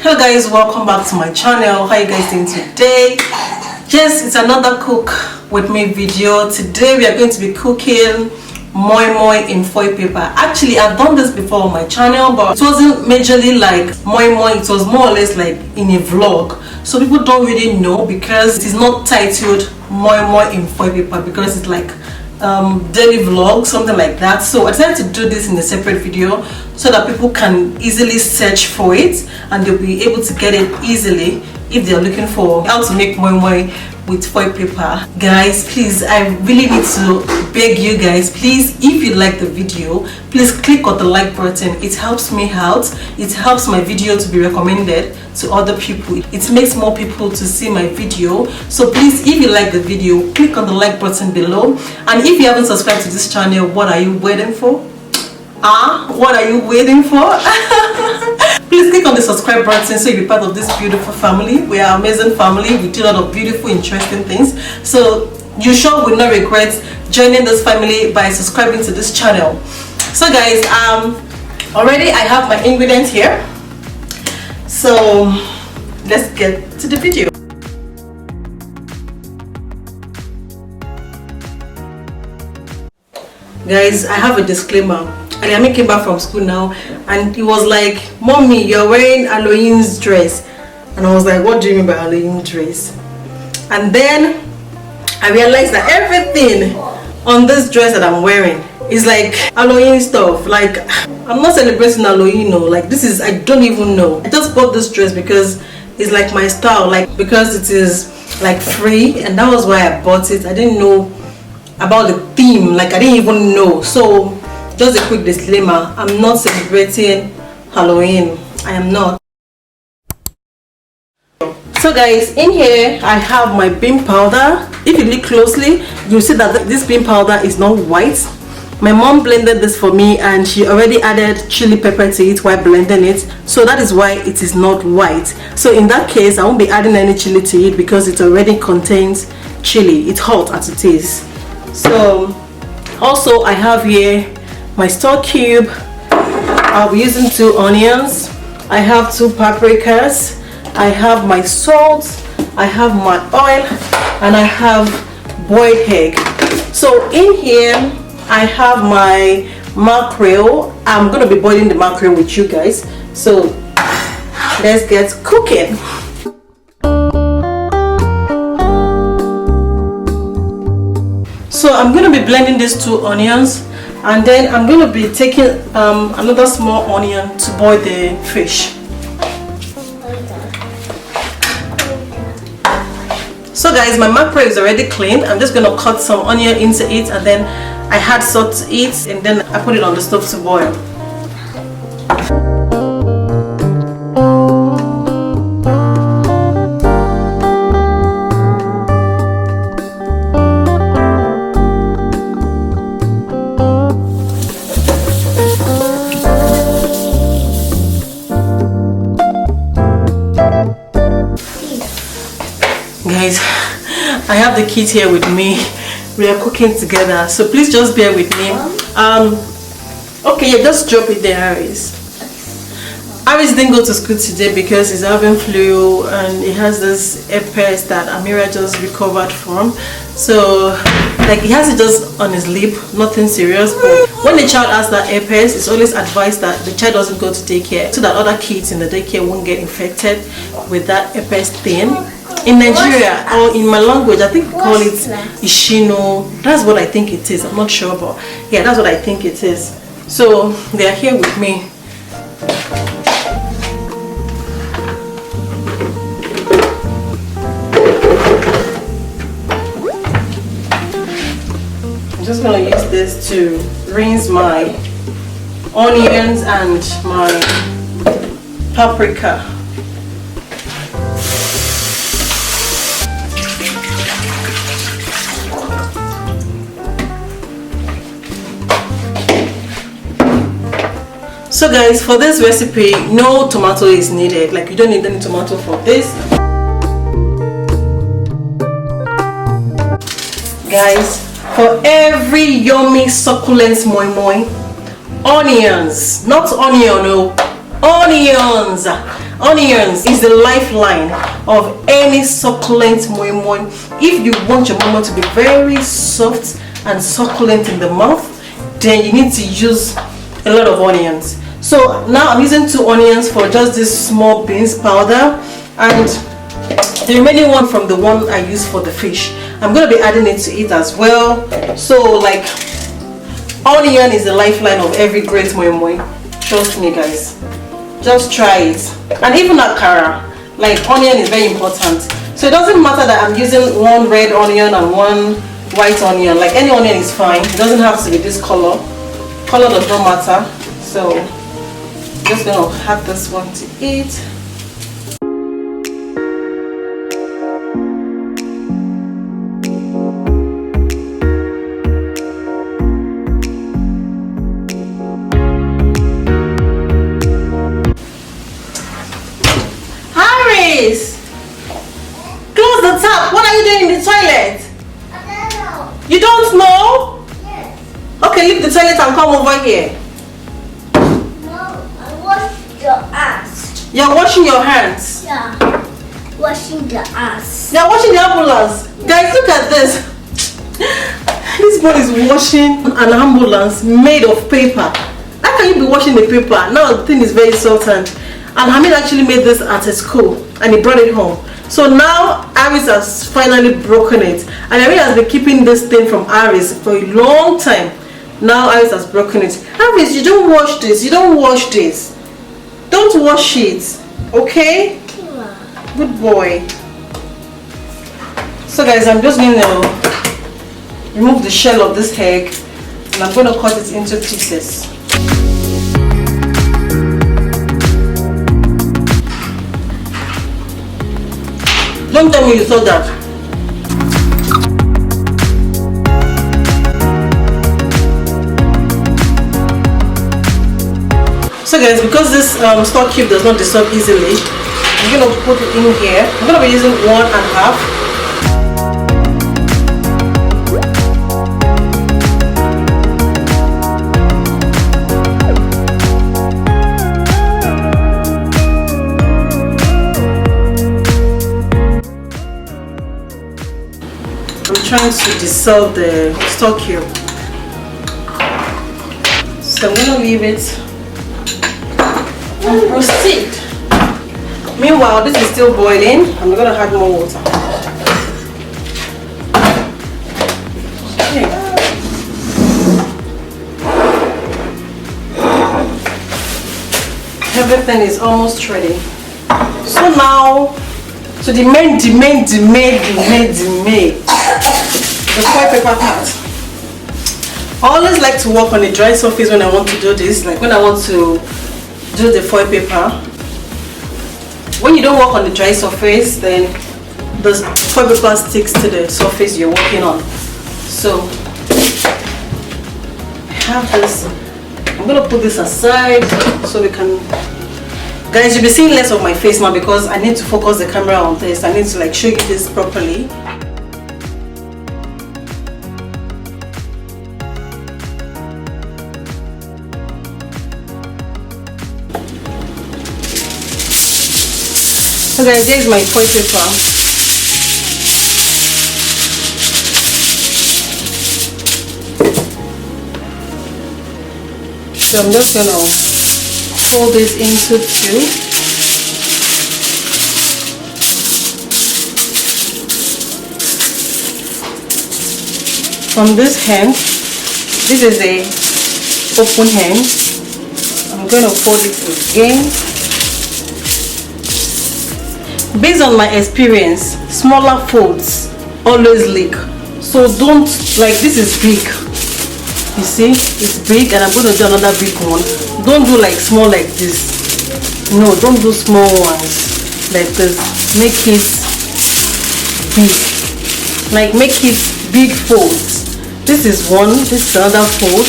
Hello guys, welcome back to my channel. How are you guys doing today? Yes, it's another cook with me video. Today we are going to be cooking moi moi in foil paper. Actually, I've done this before on my channel, but it wasn't majorly like moi moi. It was more or less like in a vlog, so people don't really know because it is not titled moi moi in foil paper because it's like daily vlog, something like that. So I decided to do this in a separate video so that people can easily search for it and they'll be able to get it easily if they're looking for how to make moi moi with foil paper. Guys, please, I really need to beg you guys, please, if you like the video, please click on the like button. It helps me out. It helps my video to be recommended to other people. It makes more people to see my video. So please, if you like the video, click on the like button below. And if you haven't subscribed to this channel, what are you waiting for? What are you waiting for? Please click on the subscribe button so you'll be part of this beautiful family. We are an amazing family. We do a lot of beautiful, interesting things. So you sure will not regret joining this family by subscribing to this channel. So guys, already I have my ingredients here. So let's get to the video. Guys, I have a disclaimer. I came back from school now and he was like, "Mommy, you're wearing Halloween's dress." And I was like, "What do you mean by Halloween dress?" And then I realized that everything on this dress that I'm wearing is like Halloween stuff. Like, I'm not celebrating Halloween, no. Like, this is, I don't even know. I just bought this dress because it's like my style, like because it is like free, and that was why I bought it. I didn't know about the theme, like I didn't even know. So just a quick disclaimer, I'm not celebrating Halloween. I am not. So guys, in here I have my bean powder. If you look closely, you'll see that this bean powder is not white. My mom blended this for me and she already added chili pepper to it while blending it, so that is why it is not white. So in that case, I won't be adding any chili to it because it already contains chili. It's hot as it is. So also I have here my stock cube. I'll be using 2 onions. I have 2 paprikas. I have my salt. I have my oil, and I have boiled egg. So in here I have my mackerel. I'm gonna be boiling the mackerel with you guys. So let's get cooking. So I'm gonna be blending these 2 onions. And then I'm going to be taking another small onion to boil the fish. So guys, my mackerel is already cleaned. I'm just going to cut some onion into it, and then I add salt to it, and then I put it on the stove to boil. Guys, I have the kids here with me. We are cooking together, so please just bear with me. Okay, yeah, just drop it there, Aris. Aris didn't go to school today because he's having flu and he has this herpes that Amira just recovered from. So like, he has it just on his lip, nothing serious, but when the child has that herpes, it's always advised that the child doesn't go to daycare so that other kids in the daycare won't get infected with that herpes thing. In Nigeria, or in my language, I think we call it Ishino. That's what I think it is. I'm not sure, but yeah, that's what I think it is. So they are here with me. I'm just going to use this to rinse my onions and my paprika. So guys, for this recipe, no tomato is needed. Like, you don't need any tomato for this. Guys, for every yummy succulent moi moi, onions, not onion, no, onions Onions is the lifeline of any succulent moi moi. If you want your moi moi to be very soft and succulent in the mouth, then you need to use a lot of onions. So now I'm using 2 onions for just this small beans powder, and the remaining one from the one I used for the fish, I'm going to be adding it to it as well. So like, onion is the lifeline of every great moi moi. Trust me guys, just try it. And even akara, like onion is very important. So it doesn't matter that I'm using 1 red onion and 1 white onion. Like any onion is fine. It doesn't have to be this color. Color does not matter. So I'm just going to add this one to it. Close the tap. What are you doing in the toilet? I don't know. You don't know? Yes. Okay, leave the toilet and come over here. No, I wash your ass. You're washing your hands. Yeah. Washing the ass. You're washing the ambulance. Guys, look at this. This boy is washing an ambulance made of paper. How can you be washing the paper? Now the thing is very soft, and Hamid actually made this at his school and he brought it home. So now Aris has finally broken it, and Aris has been keeping this thing from Aris for a long time. Now Aris has broken it. Aris, you don't wash this. You don't wash this. Don't wash it. Okay? Good boy. So guys, I'm just going to remove the shell of this egg, and I'm going to cut it into pieces. Don't tell me you saw that. So guys, because this stock cube does not dissolve easily, I'm going to put it in here. I'm going to be using 1.5. Trying to dissolve the stock cube, so I'm going to leave it and proceed. Meanwhile, this is still boiling. I'm going to add more water. Okay. Everything is almost ready. So now, so the main, the foil paper part. I always like to work on a dry surface when I want to do this, like when I want to do the foil paper. When you don't work on the dry surface, then the foil paper sticks to the surface you're working on. So I have this. I'm going to put this aside so we can, guys, you'll be seeing less of my face now because I need to focus the camera on this. I need to like show you this properly. So guys, here's my foil paper. So I'm just gonna fold this into 2. From this end, this is a open hand. I'm gonna fold it again. Based on my experience, smaller folds always leak. So don't, like, this is big. You see, it's big, and I'm going to do another big one. Don't do like small like this. No, don't do small ones like this. Make it big. Like, make it big folds. This is one, this is another fold.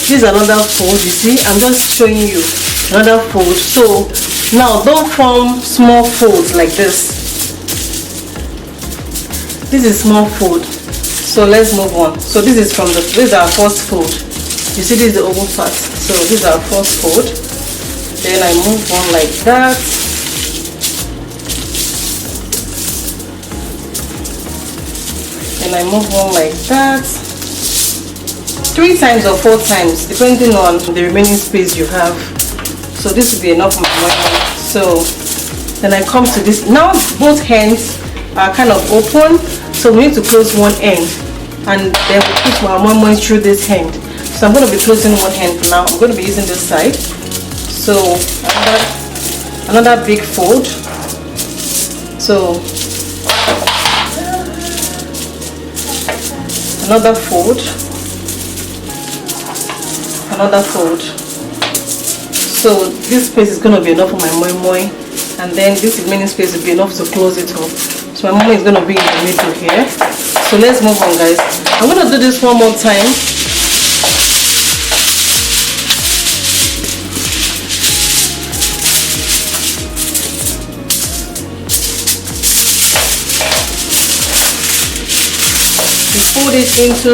This is another fold, you see. I'm just showing you another fold. So now don't form small folds like this. This is small fold. So let's move on. So this is this is our first fold. You see, this is the oval part. So this is our first fold. Then I move on like that. Then I move on like that 3 times or 4 times depending on the remaining space you have. So this will be enough for my moi moi. So then I come to this. Now both hands are kind of open, so we need to close one end and then we put my moi moi through this hand. So I'm going to be closing one hand now. I'm going to be using this side. So another big fold. So another fold, another fold. So this space is going to be enough for my moi moi, and then this remaining space will be enough to close it up. So my moi moi is going to be in the middle here. So let's move on, guys. I'm going to do this one more time. Fold it into 2.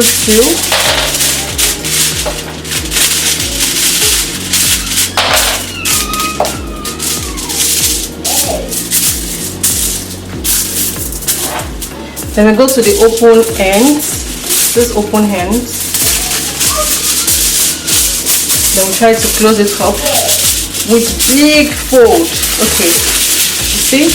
Then we go to the open ends, this open ends. Then we try to close it up with big fold. Okay, you see?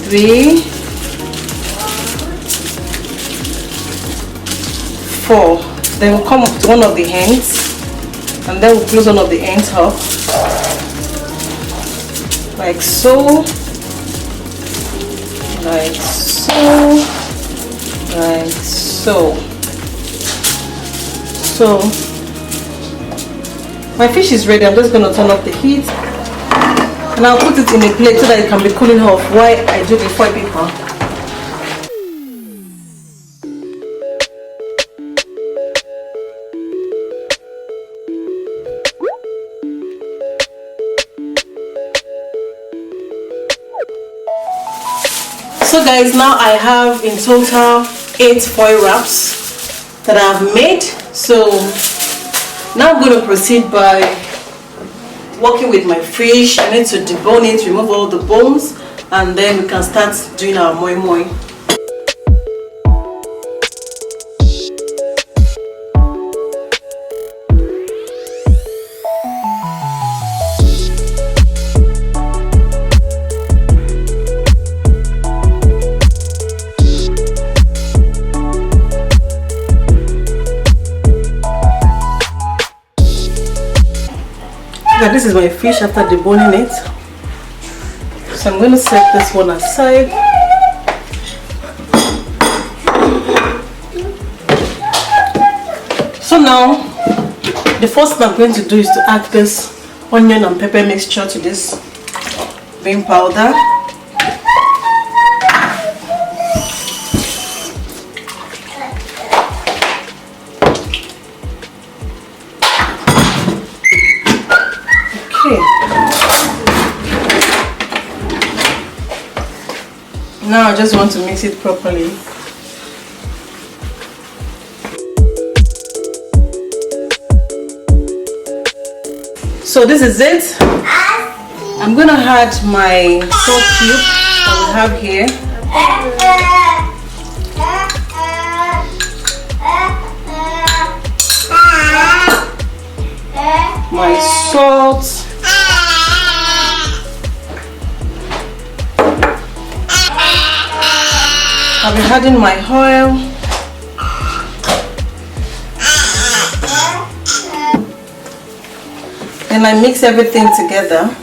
Three, 4. Then we'll come up to one of the ends and then we'll close one of the ends up like so, like so, like so. So my fish is ready. I'm just going to turn off the heat and I'll put it in a plate so that it can be cooling off while I do the foil paper. So guys, now I have in total 8 foil wraps that I've made. So now I'm going to proceed by working with my fish. I need to debone it, remove all the bones, and then we can start doing our moi moi. This is my fish after deboning it. So I'm going to set this one aside. So now the first thing I'm going to do is to add this onion and pepper mixture to this bean powder. Now I just want to mix it properly. So this is it. I'm going to add my salt cube that we have here. My salt. I'll be adding my oil. And I mix everything together.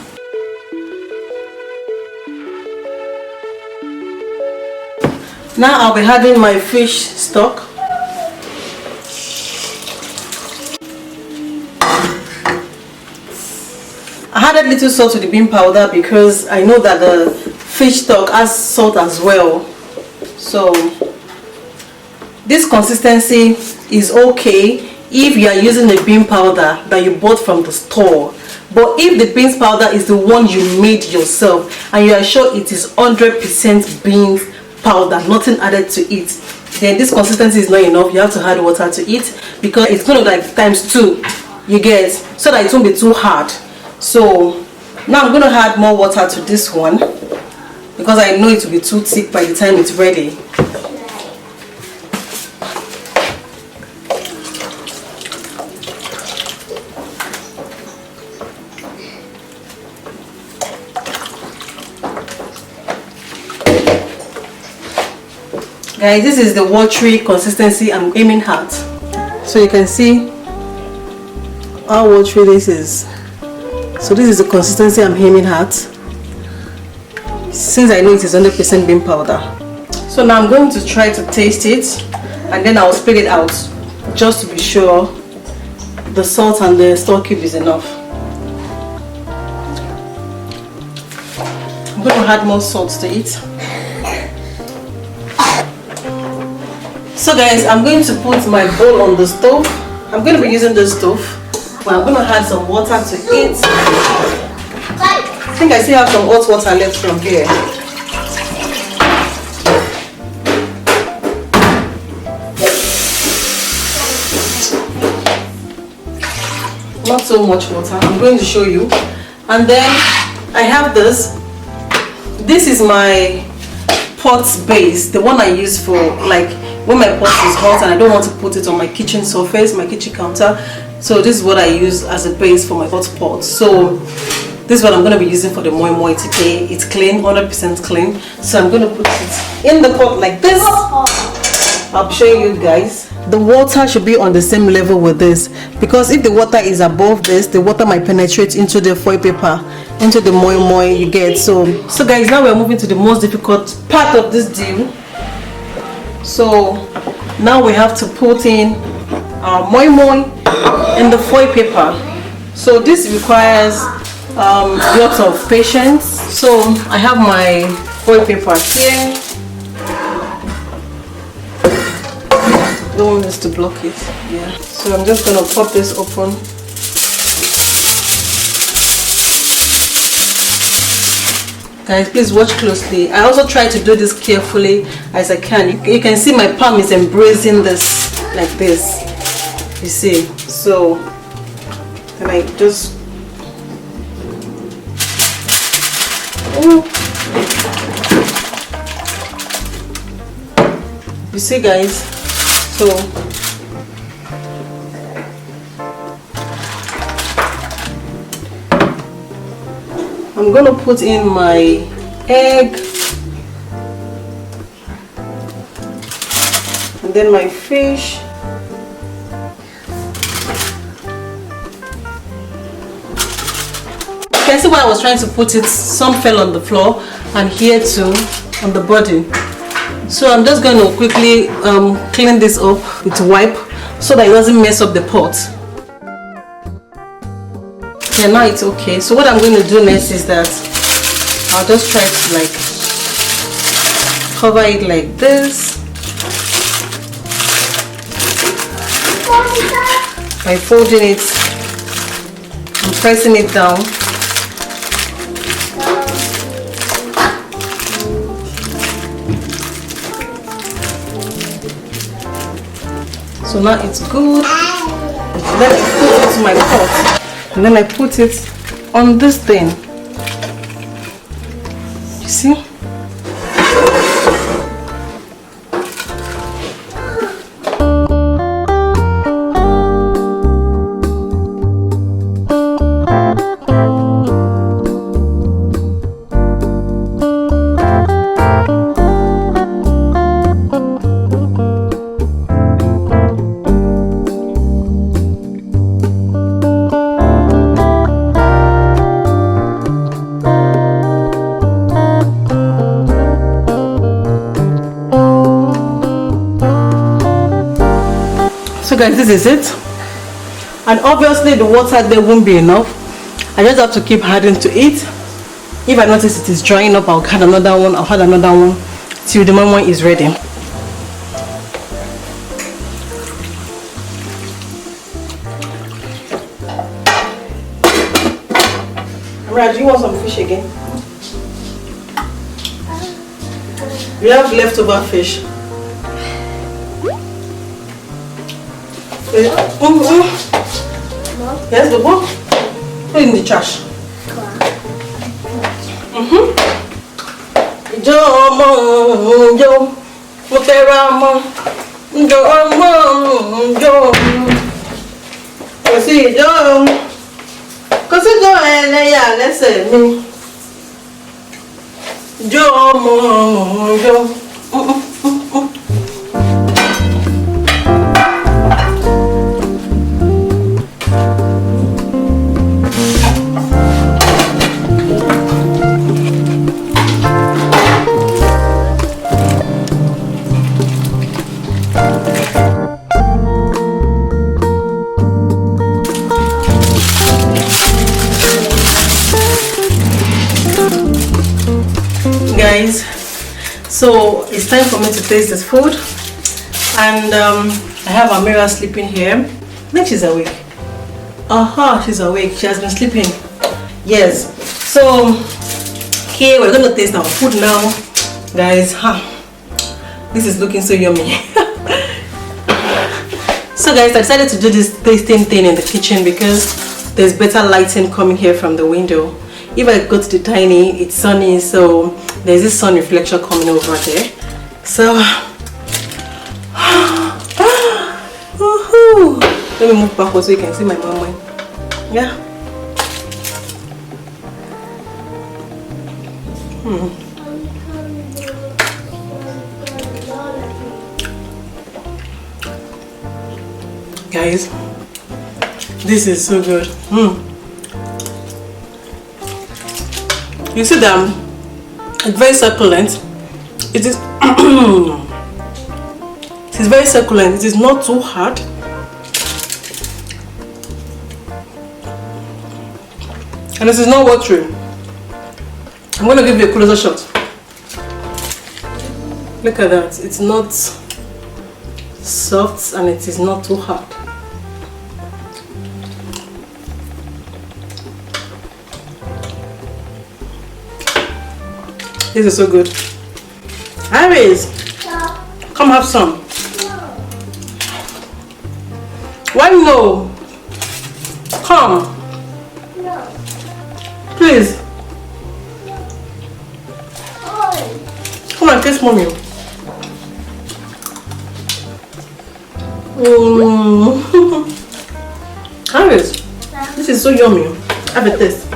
Now I'll be adding my fish stock. I added little salt to the bean powder because I know that the fish stock has salt as well. So this consistency is okay if you are using the bean powder that you bought from the store. But if the beans powder is the one you made yourself and you are sure it is 100% beans powder, nothing added to it, then this consistency is not enough. You have to add water to it because it's going to like times 2, you get, so that it won't be too hard. So now I'm going to add more water to this one because I know it will be too thick by the time it's ready. Guys, this is the watery consistency I'm aiming at. So you can see how watery this is. So this is the consistency I'm aiming at, since I know it is 100% bean powder. So now I'm going to try to taste it, and then I'll spit it out just to be sure the salt and the store cube is enough. I'm going to add more salt to it. So guys, I'm going to put my bowl on the stove. I'm going to be using the stove, but I'm going to add some water to it. I think I still have some hot water left from here. Not so much water. I'm going to show you. And then I have this. This is my pot base, the one I use for like when my pot is hot and I don't want to put it on my kitchen surface, my kitchen counter. So this is what I use as a base for my hot pot. So this is what I'm going to be using for the moi moi today. It's clean, 100% clean. So I'm going to put it in the pot like this. I'll show you guys. The water should be on the same level with this, because if the water is above this, the water might penetrate into the foil paper, into the moi moi you get. So guys, now we're moving to the most difficult part of this deal. So now we have to put in our moi moi in the foil paper. So this requires lots of patience. So I have my foil paper here. Don't want this to block it. Yeah. So I'm just gonna pop this open. Guys, please watch closely. I also try to do this carefully as I can. You can see my palm is embracing this like this. You see. So and I just you see, guys. So I'm going to put in my egg and then my fish. You can see where I was trying to put it, some fell on the floor and here too on the body. So I'm just going to quickly clean this up with a wipe so that it doesn't mess up the pot. Yeah, now it's okay. So what I'm going to do next is that I'll just try to like cover it like this by folding it and pressing it down. So now it's good. Then I put it into my pot. And then I put it on this thing. You see? So guys, this is it, and obviously the water there won't be enough. I just have to keep adding to it. If I notice it is drying up, I'll add another one. I'll add another one till the moi moi is ready. Raj, do you want some fish again? We have leftover fish. Yes, Bobo. Put it in the trash. Jo Muteramo Jo see Jo cause Jo eleya lese mi Jo guys, so it's time for me to taste this food, and I have Amira sleeping here. I think she's awake. She's awake. She has been sleeping. Yes. So here we're gonna taste our food now, guys. This is looking so yummy. So guys, I decided to do this tasting thing in the kitchen because there's better lighting coming here from the window. If I go to the tiny, it's sunny, so there's this sun reflection coming over there. So let me move backwards so you can see my mama. Yeah. Guys, this is so good. You see them? It's very succulent. It is it is very succulent. It is not too hard. And this is not watery. I'm going to give you a closer shot. Look at that. It's not soft and it is not too hard. This is so good. Iris, come have some. Why no? Come. Please. Come and kiss mommy. Iris, this is so yummy. Have a taste.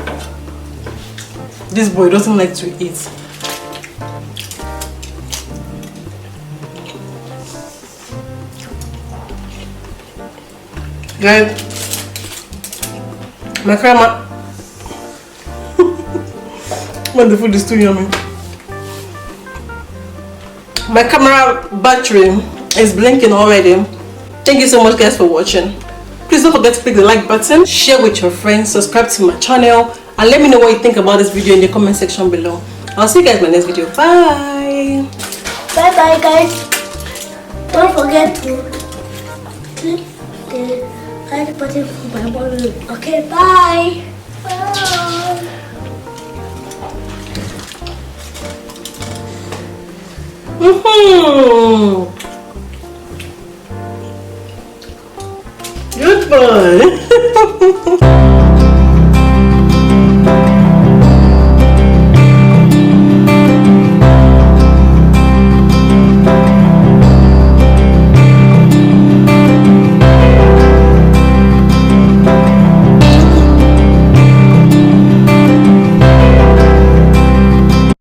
This boy doesn't like to eat. Guys, my camera when the food is too yummy. My camera battery is blinking already. Thank you so much guys for watching. Please don't forget to click the like button, share with your friends, subscribe to my channel, and let me know what you think about this video in the comment section below. I'll see you guys in my next video. Bye. Bye bye guys. Don't forget to click the like button for my mom. Okay, bye. Bye. Good boy.